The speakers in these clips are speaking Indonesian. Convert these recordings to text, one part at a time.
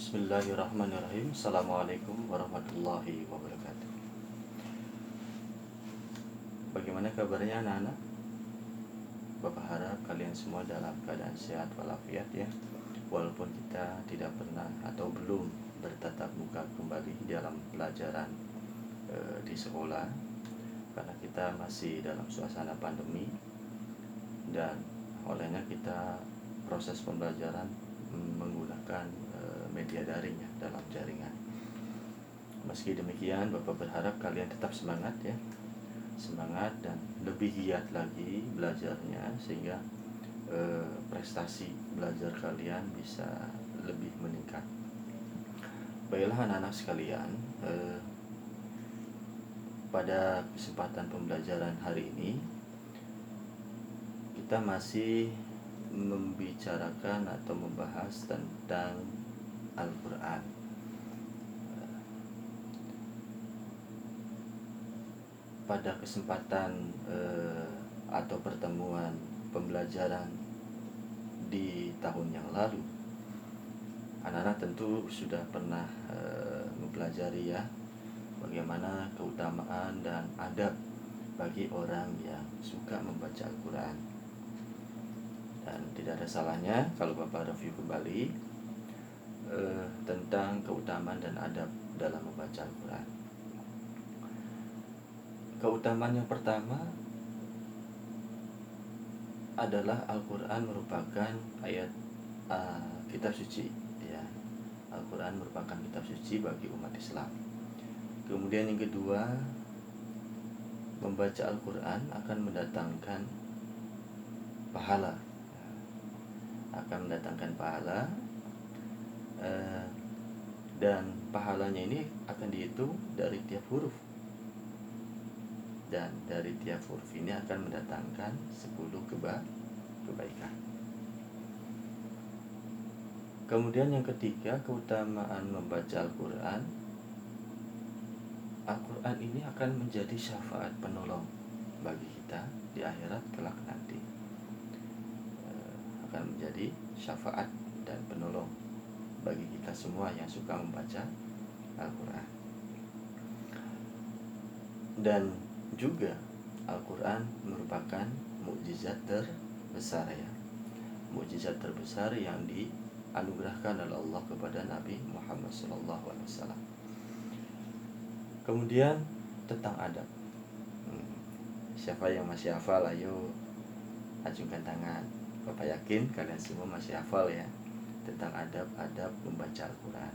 Bismillahirrahmanirrahim. Assalamualaikum warahmatullahi wabarakatuh. Bagaimana kabarnya anak-anak? Bapak harap kalian semua dalam keadaan sehat walafiat ya. Walaupun kita tidak pernah atau belum bertatap muka kembali dalam pelajaran di sekolah, karena kita masih dalam suasana pandemi, dan olehnya kita proses pembelajaran menggunakan media daring ya, dalam jaringan. Meski demikian, Bapak berharap kalian tetap semangat ya, semangat dan lebih giat lagi belajarnya, sehingga prestasi belajar kalian bisa lebih meningkat. Baiklah anak-anak sekalian, pada kesempatan pembelajaran hari ini kita masih membicarakan atau membahas tentang Al-Quran. Pada kesempatan atau pertemuan pembelajaran di tahun yang lalu, anak-anak tentu sudah pernah mempelajari ya, bagaimana keutamaan dan adab bagi orang yang suka membaca Al-Quran. Dan tidak ada salahnya kalau Bapak review kembali tentang keutamaan dan adab dalam membaca Al-Quran. Keutamaan yang pertama adalah Al-Quran merupakan ayat kitab suci ya. Al-Quran merupakan kitab suci bagi umat Islam. Kemudian yang kedua, membaca Al-Quran akan mendatangkan pahala, dan pahalanya ini akan dihitung dari tiap huruf, dan dari tiap huruf ini akan mendatangkan 10 kebaikan. Kemudian yang ketiga, keutamaan membaca Al-Quran ini akan menjadi syafaat penolong bagi kita di akhirat kelak nanti. Akan menjadi syafaat dan penolong bagi kita semua yang suka membaca Al-Quran. Dan juga Al-Quran merupakan mukjizat terbesar ya, mukjizat terbesar yang dianugerahkan oleh Allah kepada Nabi Muhammad SAW. Kemudian tentang adab, siapa yang masih hafal, ayo acungkan tangan. Bapak yakin kalian semua masih hafal ya tentang adab-adab membaca Al-Quran.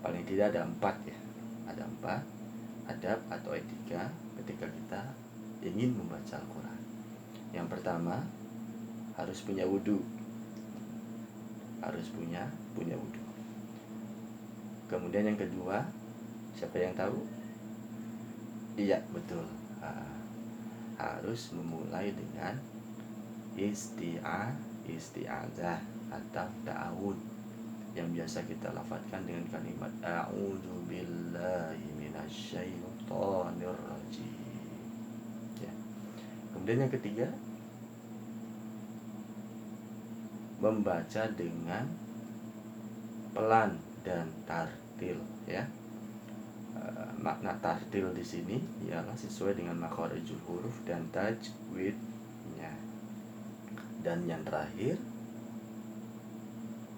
Paling tidak ada 4 ya, ada 4 adab atau etika ketika kita ingin membaca Al-Quran. Yang pertama, harus punya wudhu. Harus punya wudhu. Kemudian yang kedua, siapa yang tahu? Iya, betul. Harus memulai dengan isti'adzah atau ta'awud, yang biasa kita lafadzkan dengan kalimat a'udzu billahi minasyaitonir rajim ya. Kemudian yang ketiga, membaca dengan pelan dan tartil ya. Makna tartil di sini ialah sesuai dengan makharijul huruf dan tajwidnya. Dan yang terakhir,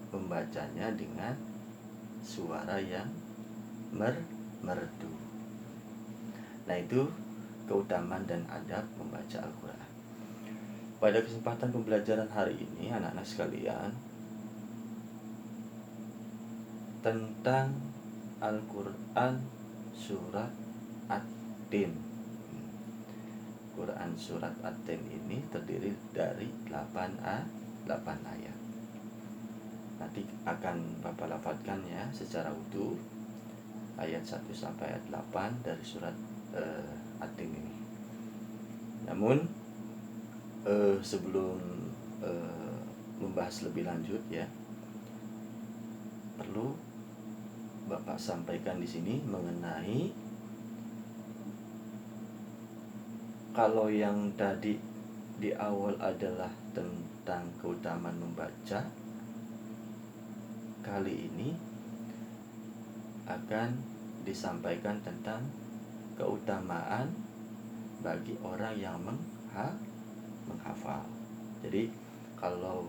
membacanya dengan suara yang merdu. Nah, itu keutamaan dan adab membaca Al-Quran. Pada kesempatan pembelajaran hari ini, anak-anak sekalian, tentang Al-Quran surat At-Tin. Quran surat At-Tin ini terdiri dari 8 ayat. Nanti akan Bapak lafadzkan ya secara utuh ayat 1 sampai ayat 8 dari surat At-Tin ini. Namun sebelum membahas lebih lanjut ya, perlu Bapak sampaikan di sini mengenai, kalau yang tadi di awal adalah tentang keutamaan membaca, kali ini akan disampaikan tentang keutamaan bagi orang yang menghafal. Jadi kalau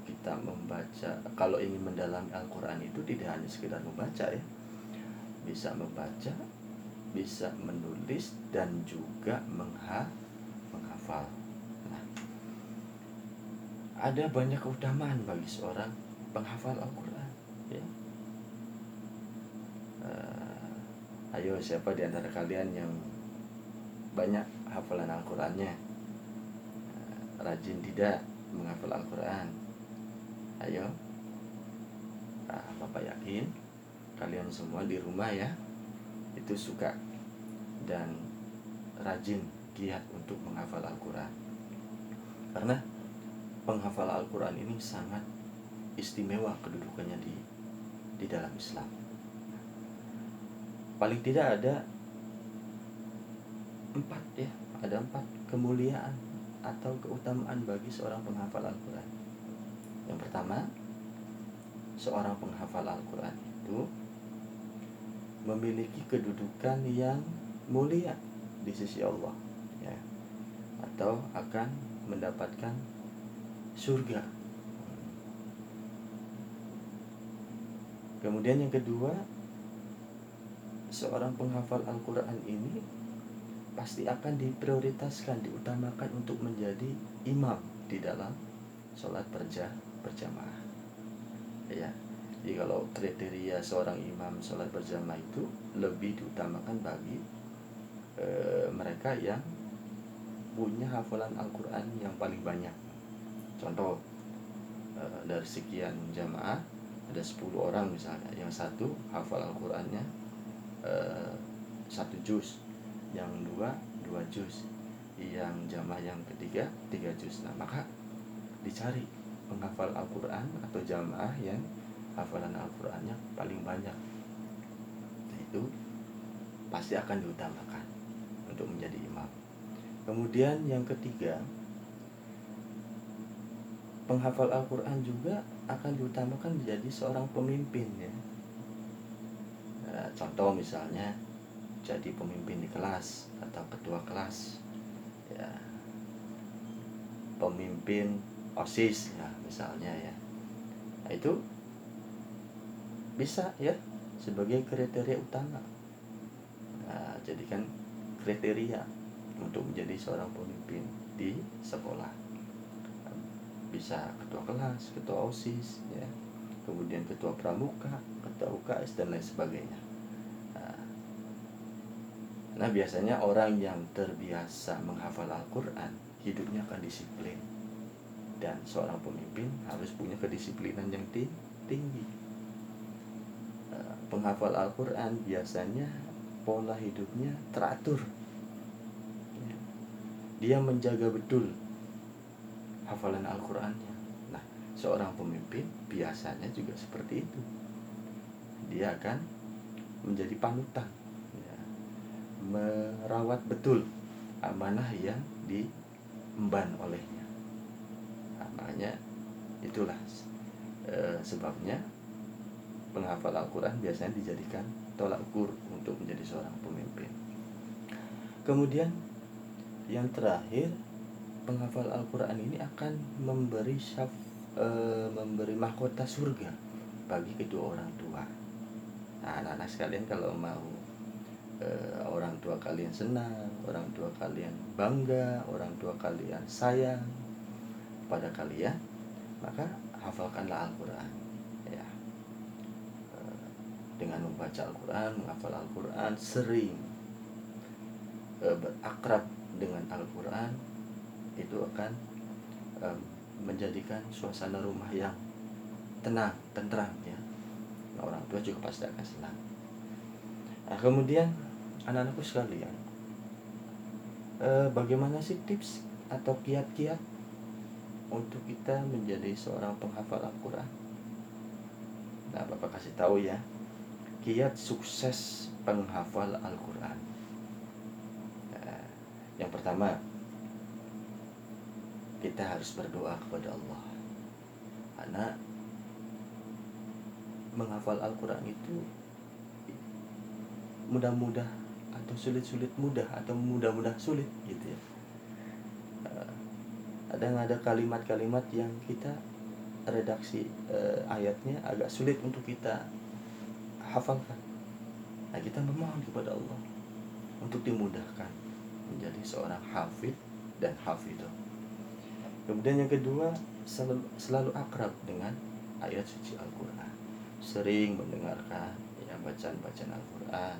kita membaca, kalau ingin mendalami Al-Quran itu tidak hanya sekedar membaca ya, bisa membaca, bisa menulis, dan juga menghafal. Nah, ada banyak keutamaan bagi seorang penghafal Al-Quran ya. Ayo, siapa di antara kalian yang banyak hafalan Al-Qurannya? Rajin tidak menghafal Al-Quran? Ayo. Bapak yakin kalian semua di rumah ya itu suka dan rajin, giat untuk menghafal Al-Quran. Karena penghafal Al-Quran ini sangat istimewa kedudukannya di dalam Islam. Paling tidak ada 4 kemuliaan atau keutamaan bagi seorang penghafal Al-Quran. Yang pertama, seorang penghafal Al-Quran itu memiliki kedudukan yang mulia di sisi Allah ya, atau akan mendapatkan surga. Kemudian yang kedua, seorang penghafal Al-Quran ini pasti akan diprioritaskan, diutamakan untuk menjadi imam di dalam sholat berjamaah ya. Jadi kalau kriteria seorang imam sholat berjamaah itu lebih diutamakan bagi mereka yang punya hafalan Al-Quran yang paling banyak. Contoh, dari sekian jamaah ada 10 orang misalnya, yang satu hafal Al-Qurannya 1 juz, yang dua juz, yang jamaah yang ketiga 3 juz. Nah, maka dicari penghafal Al-Quran atau jamaah yang hafalan Al-Qurannya paling banyak. Nah, itu pasti akan diutamakan untuk menjadi imam. Kemudian yang ketiga, penghafal Al-Quran juga akan diutamakan menjadi seorang pemimpin ya. Contoh misalnya jadi pemimpin di kelas atau ketua kelas ya, pemimpin OSIS ya misalnya ya. Nah, itu bisa ya sebagai kriteria utama. Nah, jadikan kriteria untuk menjadi seorang pemimpin di sekolah. Bisa ketua kelas, ketua OSIS ya, kemudian ketua pramuka, ketua UKS, dan lain sebagainya. Nah, biasanya orang yang terbiasa menghafal Al-Quran hidupnya akan disiplin, dan seorang pemimpin harus punya kedisiplinan yang tinggi. Penghafal Al-Quran biasanya pola hidupnya teratur. Dia menjaga betul hafalan Al-Qurannya. Nah, seorang pemimpin biasanya juga seperti itu. Dia akan menjadi panutan ya, merawat betul amanah yang diemban olehnya. Nah, makanya itulah sebabnya penghafal Al-Quran biasanya dijadikan tolak ukur untuk menjadi seorang pemimpin. Kemudian yang terakhir, penghafal Al-Quran ini akan memberi mahkota surga bagi kedua orang tua. Nah, anak-anak sekalian, kalau mau orang tua kalian senang, orang tua kalian bangga, orang tua kalian sayang pada kalian, maka hafalkanlah Al-Quran ya. Dengan membaca Al-Quran, menghafal Al-Quran, sering berakrab dengan Al-Quran, itu akan menjadikan suasana rumah yang tenang, tentram ya. Nah, orang tua juga pasti akan senang. Nah, kemudian anak-anakku sekalian, bagaimana sih tips atau kiat-kiat untuk kita menjadi seorang penghafal Al-Quran? Nah, Bapak kasih tahu ya, kiat sukses penghafal Al-Quran. Yang pertama, kita harus berdoa kepada Allah. Karena menghafal Al-Quran itu mudah-mudah atau sulit-sulit mudah atau mudah-mudah sulit gitu ya. Ada kalimat-kalimat yang kita redaksi ayatnya agak sulit untuk kita hafalkan. Nah, kita memohon kepada Allah untuk dimudahkan menjadi seorang hafid dan hafidhah. Kemudian yang kedua, selalu akrab dengan ayat suci Al-Quran, sering mendengarkan ya bacaan-bacaan Al-Quran,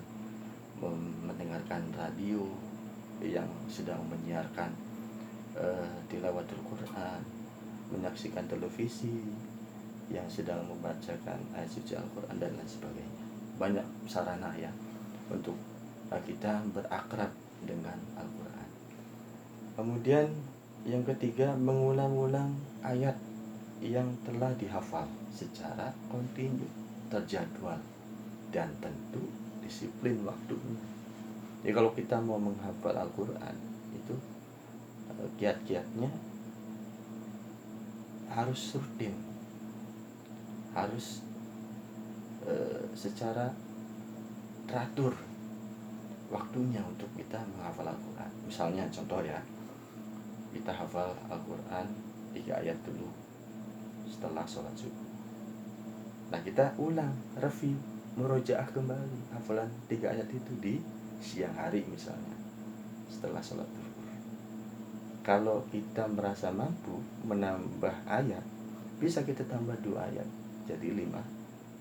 mendengarkan radio yang sedang menyiarkan tilawatul Quran, menyaksikan televisi yang sedang membacakan ayat suci Al-Quran dan lain sebagainya. Banyak sarana ya untuk kita berakrab dengan Al-Quran. Kemudian yang ketiga, mengulang-ulang ayat yang telah dihafal secara kontinu, terjadwal, dan tentu disiplin waktunya. Jadi kalau kita mau menghafal Al-Quran itu kiat-kiatnya harus rutin, harus secara teratur waktunya untuk kita menghafal Al-Quran. Misalnya contoh ya, kita hafal Al-Quran 3 ayat dulu setelah sholat subuh. Nah, kita ulang, review, murojaah kembali hafalan 3 ayat itu di siang hari misalnya setelah sholat zuhur. Kalau kita merasa mampu menambah ayat, bisa kita tambah 2 ayat, jadi 5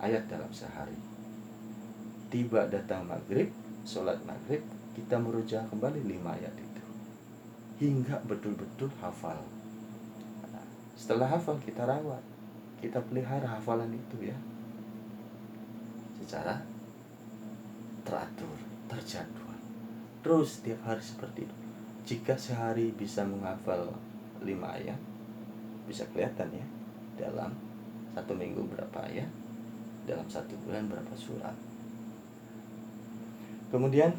ayat dalam sehari. Tiba datang maghrib, sholat maghrib, kita merujaah kembali 5 ayat itu hingga betul-betul hafal. Nah, setelah hafal kita rawat, kita pelihara hafalan itu ya secara teratur, terjadwal, terus setiap hari seperti itu. Jika sehari bisa menghafal 5 ayat, bisa kelihatan ya dalam 1 minggu berapa ayat, dalam 1 bulan berapa surat. Kemudian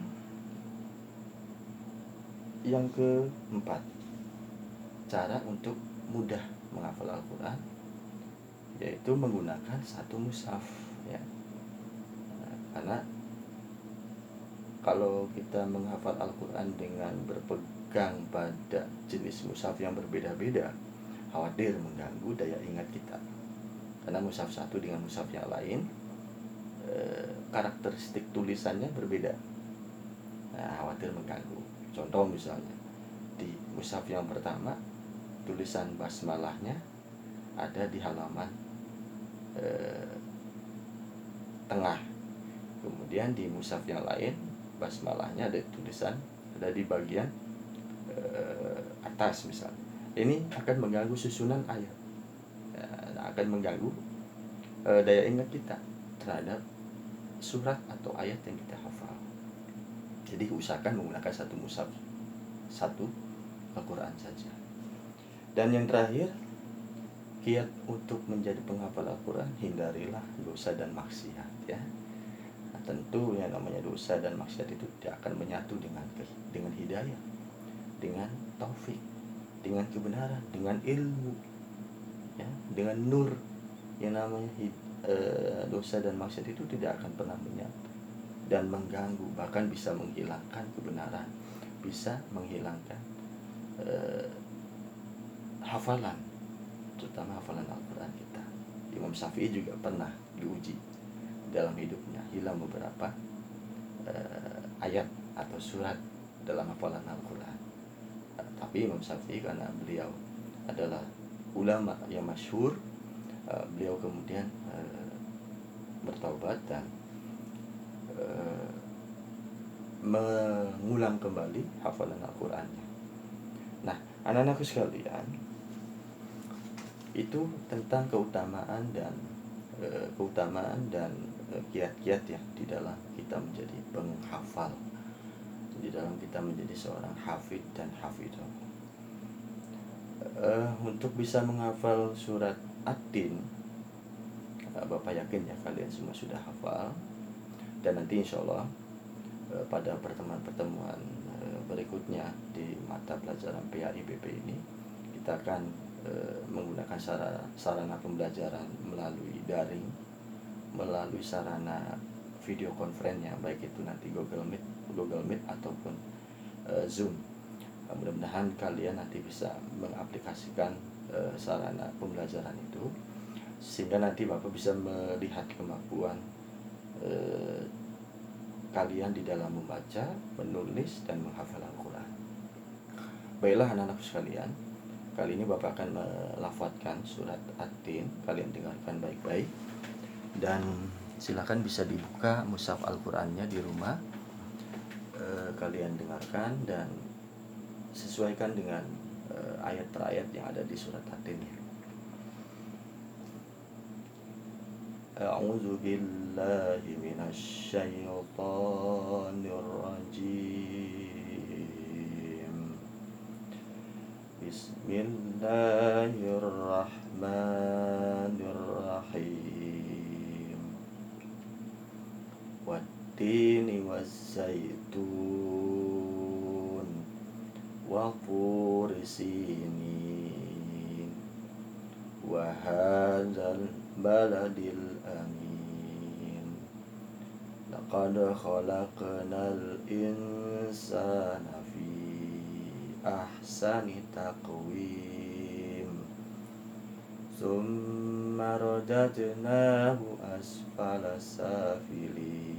yang keempat, cara untuk mudah menghafal Al-Quran yaitu menggunakan 1 mushaf ya. Nah, karena kalau kita menghafal Al-Quran dengan berpegang pada jenis mushaf yang berbeda-beda, khawatir mengganggu daya ingat kita. Karena mushaf satu dengan mushaf yang lain karakteristik tulisannya berbeda. Nah, khawatir mengganggu. Contoh misalnya di mushaf yang pertama tulisan basmalahnya ada di halaman tengah. Kemudian di mushaf yang lain basmalahnya ada di bagian atas misalnya. Ini akan mengganggu susunan ayat, akan mengganggu daya ingat kita terhadap surat atau ayat yang kita hafal. Jadi usahakan menggunakan 1 mushaf, 1 Al-Quran saja. Dan yang terakhir, kiat untuk menjadi penghafal Al-Quran, hindarilah dosa dan maksiat ya. Nah, tentu yang namanya dosa dan maksiat itu tidak akan menyatu dengan hidayah, dengan taufik, dengan kebenaran, dengan ilmu ya, dengan nur. Yang namanya dosa dan maksiat itu tidak akan pernah menyatu dan mengganggu, bahkan bisa menghilangkan kebenaran, bisa menghilangkan hafalan, terutama hafalan Al-Quran kita. Imam Syafi'i juga pernah diuji dalam hidupnya, hilang beberapa ayat atau surat dalam hafalan Al-Quran. Tapi Imam Syafi'i karena beliau adalah ulama yang masyhur, beliau kemudian bertaubat dan mengulang kembali hafalan Al-Qurannya. Nah, anak-anakku sekalian, itu tentang keutamaan dan kiat-kiat ya di dalam kita menjadi penghafal, di dalam kita menjadi seorang hafid dan hafidhah. Untuk bisa menghafal surat At-Tin, Bapak yakin ya kalian semua sudah hafal, dan nanti insya Allah pada pertemuan berikutnya di mata pelajaran PAIBP ini kita akan menggunakan sarana pembelajaran melalui daring, melalui sarana video conference-nya, baik itu nanti Google Meet ataupun Zoom. Mudah-mudahan kalian nanti bisa mengaplikasikan sarana pembelajaran itu, sehingga nanti Bapak bisa melihat kemampuan kalian di dalam membaca, menulis, dan menghafal Al-Quran. Baiklah anak-anakku sekalian, kali ini Bapak akan melafadzkan surat At-Tin. Kalian dengarkan baik-baik, dan silakan bisa dibuka mushaf Al-Qurannya di rumah. Kalian dengarkan dan sesuaikan dengan ayat per ayat yang ada di surat At-Tin. A'udzu billahi minasy syaithanir rajim. Bismillahirrahmanirrahim. Wat-tini waz-zaitun wa turi sinin wa hadzal baladil amin. Laqad khalaqnal insana fi ahsani taqwim. Tsumma radadnahu asfala safilin.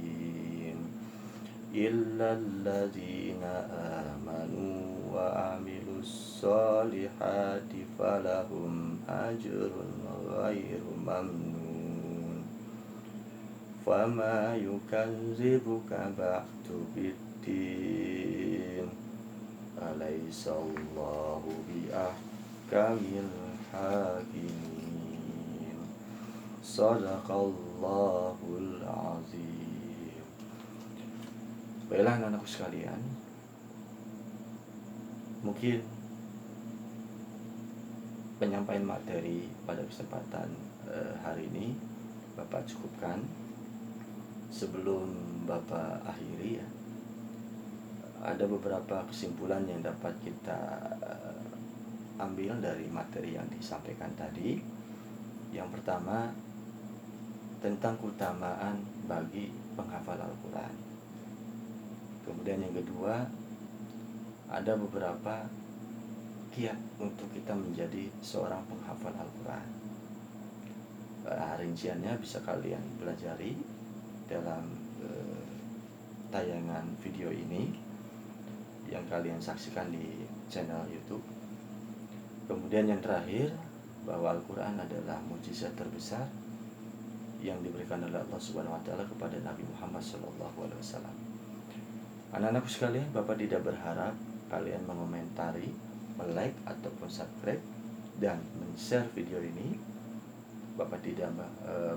Illa alladzina amanu wa amilus solihati falahum ajrun ghairu mamnun. Fama yukadzibuka ba'du biddin. Alaihissallahu biahkamil hakimin. Sadaqallahul azim. Baiklah anak-anakku sekalian, mungkin penyampaian materi pada kesempatan hari ini Bapak cukupkan. Sebelum Bapak akhiri ya, ada beberapa kesimpulan yang dapat kita ambil dari materi yang disampaikan tadi. Yang pertama, tentang keutamaan bagi penghafal Al-Quran. Kemudian yang kedua, ada beberapa kiat untuk kita menjadi seorang penghafal Al-Quran. Rinciannya bisa kalian pelajari dalam tayangan video ini yang kalian saksikan di channel YouTube. Kemudian yang terakhir, bahwa Al-Quran adalah mukjizat terbesar yang diberikan oleh Allah Subhanahu wa taala kepada Nabi Muhammad SAW. Anak-anakku sekalian, Bapak tidak berharap kalian mengomentari, like ataupun subscribe dan men-share video ini. Bapak tidak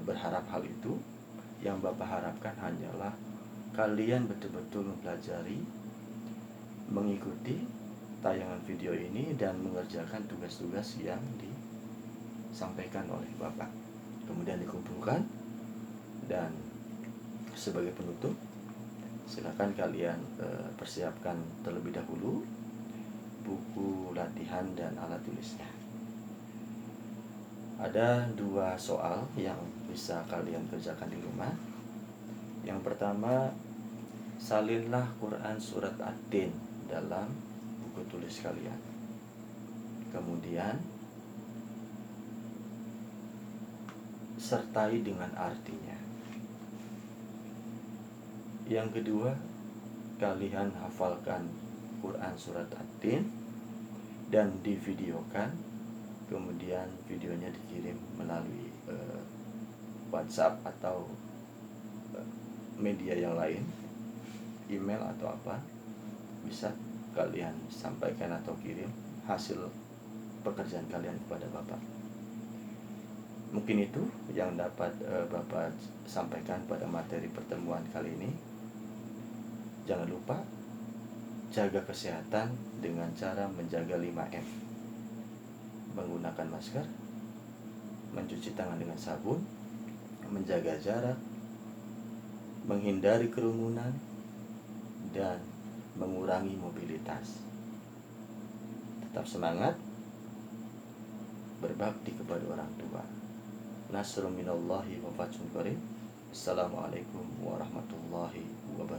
berharap hal itu. Yang Bapak harapkan hanyalah kalian betul-betul mempelajari, mengikuti tayangan video ini dan mengerjakan tugas-tugas yang disampaikan oleh Bapak. Kemudian dikumpulkan, dan sebagai penutup, silakan kalian persiapkan terlebih dahulu buku latihan dan alat tulisnya. Ada 2 soal yang bisa kalian kerjakan di rumah. Yang pertama, salinlah Quran surat At-Tin dalam buku tulis kalian. Kemudian sertai dengan artinya. Yang kedua, kalian hafalkan Quran surat At-Tin dan divideokan. Kemudian videonya dikirim melalui WhatsApp atau media yang lain, email atau apa. Bisa kalian sampaikan atau kirim hasil pekerjaan kalian kepada Bapak. Mungkin itu yang dapat Bapak sampaikan pada materi pertemuan kali ini. Jangan lupa jaga kesehatan dengan cara menjaga 5M. Menggunakan masker, mencuci tangan dengan sabun, menjaga jarak, menghindari kerumunan, dan mengurangi mobilitas. Tetap semangat, berbakti kepada orang tua. Nasrun minallahi wa fathun qarib. Assalamualaikum warahmatullahi wabarakatuh.